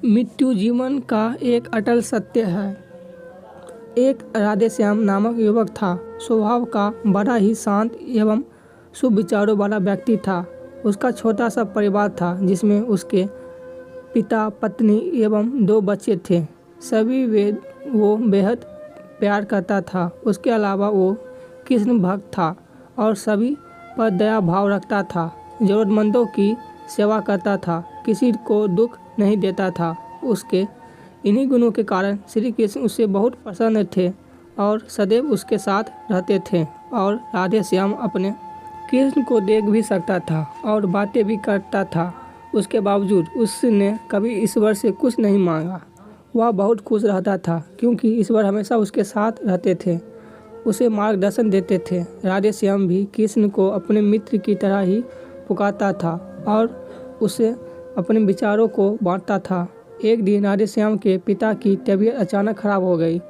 मृत्यु जीवन का एक अटल सत्य है। एक राधेश्याम नामक युवक था। स्वभाव का बड़ा ही शांत एवं शुभ विचारों वाला व्यक्ति था। उसका छोटा सा परिवार था जिसमें उसके पिता, पत्नी एवं 2 बच्चे थे। सभी वो बेहद प्यार करता था। उसके अलावा वो कृष्ण भक्त था और सभी पर दया भाव रखता था। ज़रूरतमंदों की सेवा करता था, किसी को दुख नहीं देता था। उसके इन्हीं गुणों के कारण श्री कृष्ण उससे बहुत प्रसन्न थे और सदैव उसके साथ रहते थे। और राधेश्याम अपने कृष्ण को देख भी सकता था और बातें भी करता था। उसके बावजूद उसने कभी ईश्वर से कुछ नहीं मांगा। वह बहुत खुश रहता था क्योंकि ईश्वर हमेशा उसके साथ रहते थे, उसे मार्गदर्शन देते थे। राधेश्याम भी कृष्ण को अपने मित्र की तरह ही पुकारता था और उसे अपने विचारों को बांटता था। एक दिन राधेश्याम के पिता की तबीयत अचानक खराब हो गई।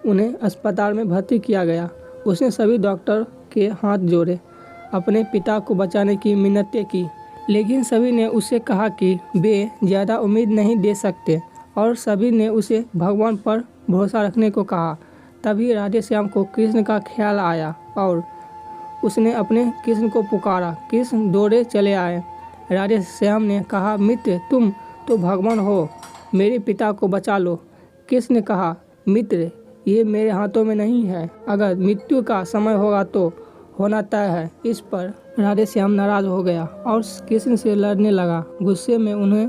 उन्हें अस्पताल में भर्ती किया गया। उसने सभी डॉक्टर के हाथ जोड़े, अपने पिता को बचाने की मिन्नतें की, लेकिन सभी ने उसे कहा कि वे ज़्यादा उम्मीद नहीं दे सकते और सभी ने उसे भगवान पर भरोसा रखने को कहा। तभी राधेश्याम को कृष्ण का ख्याल आया और उसने अपने कृष्ण को पुकारा। कृष्ण दौड़े चले आए। राधेश्याम ने कहा, मित्र, तुम तो भगवान हो, मेरे पिता को बचा लो। कृष्ण ने कहा, मित्र, ये मेरे हाथों में नहीं है। अगर मृत्यु का समय होगा तो होना तय है। इस पर राधेश्याम नाराज हो गया और कृष्ण से लड़ने लगा। गुस्से में उन्हें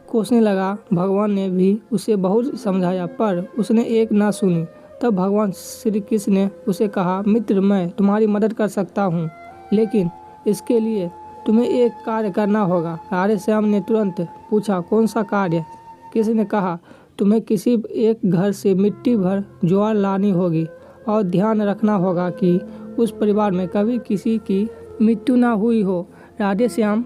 कोसने लगा। भगवान ने भी उसे बहुत समझाया पर उसने एक ना सुनी। तब भगवान श्री कृष्ण ने उसे कहा, मित्र, मैं तुम्हारी मदद कर सकता हूँ, लेकिन इसके लिए तुम्हें एक कार्य करना होगा। राधेश्याम ने तुरंत पूछा, कौन सा कार्य? कृष्ण ने कहा, तुम्हें किसी एक घर से मिट्टी भर ज्वार लानी होगी और ध्यान रखना होगा कि उस परिवार में कभी किसी की मृत्यु ना हुई हो। राधेश्याम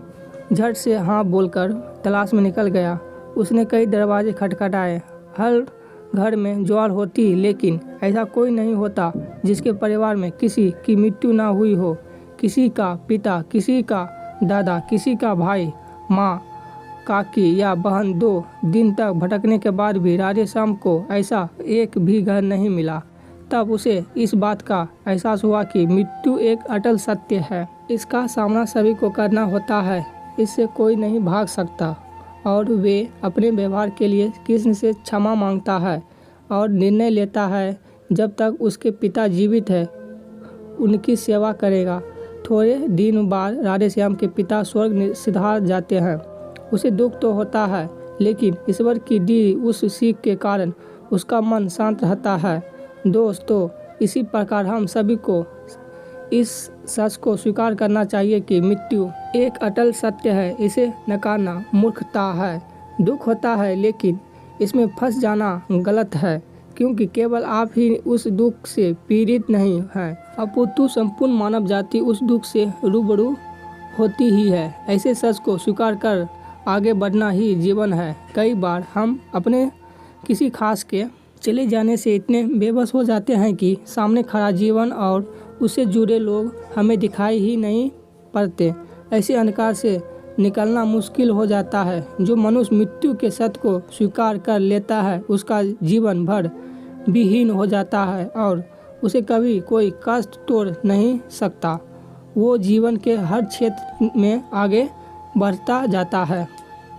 झट से हाँ बोलकर तलाश में निकल गया। उसने कई दरवाजे खटखटाए। हर घर में ज्वार होती, लेकिन ऐसा कोई नहीं होता जिसके परिवार में किसी की मृत्यु ना हुई हो। किसी का पिता, किसी का दादा, किसी का भाई, माँ, काकी या बहन। 2 दिन तक भटकने के बाद भी राधेश्याम को ऐसा एक भी घर नहीं मिला। तब उसे इस बात का एहसास हुआ कि मृत्यु एक अटल सत्य है। इसका सामना सभी को करना होता है, इससे कोई नहीं भाग सकता। और वे अपने व्यवहार के लिए कृष्ण से क्षमा मांगता है और निर्णय लेता है जब तक उसके पिता जीवित है उनकी सेवा करेगा। थोड़े दिन बाद राधेश्याम के पिता स्वर्ग सिधार जाते हैं। उसे दुख तो होता है, लेकिन ईश्वर की दी उस सीख के कारण उसका मन शांत रहता है। दोस्तों, इसी प्रकार हम सभी को इस सच को स्वीकार करना चाहिए कि मृत्यु एक अटल सत्य है। इसे नकारना मूर्खता है। दुख होता है, लेकिन इसमें फंस जाना गलत है, क्योंकि केवल आप ही उस दुख से पीड़ित नहीं हैं, अपितु संपूर्ण मानव जाति उस दुख से रूबरू होती ही है। ऐसे सच को स्वीकार कर आगे बढ़ना ही जीवन है। कई बार हम अपने किसी खास के चले जाने से इतने बेबस हो जाते हैं कि सामने खड़ा जीवन और उससे जुड़े लोग हमें दिखाई ही नहीं पड़ते। ऐसे अंधकार से निकलना मुश्किल हो जाता है। जो मनुष्य मृत्यु के सत्य को स्वीकार कर लेता है उसका जीवन भर विहीन हो जाता है और उसे कभी कोई कष्ट तोड़ नहीं सकता। वो जीवन के हर क्षेत्र में आगे बढ़ता जाता है।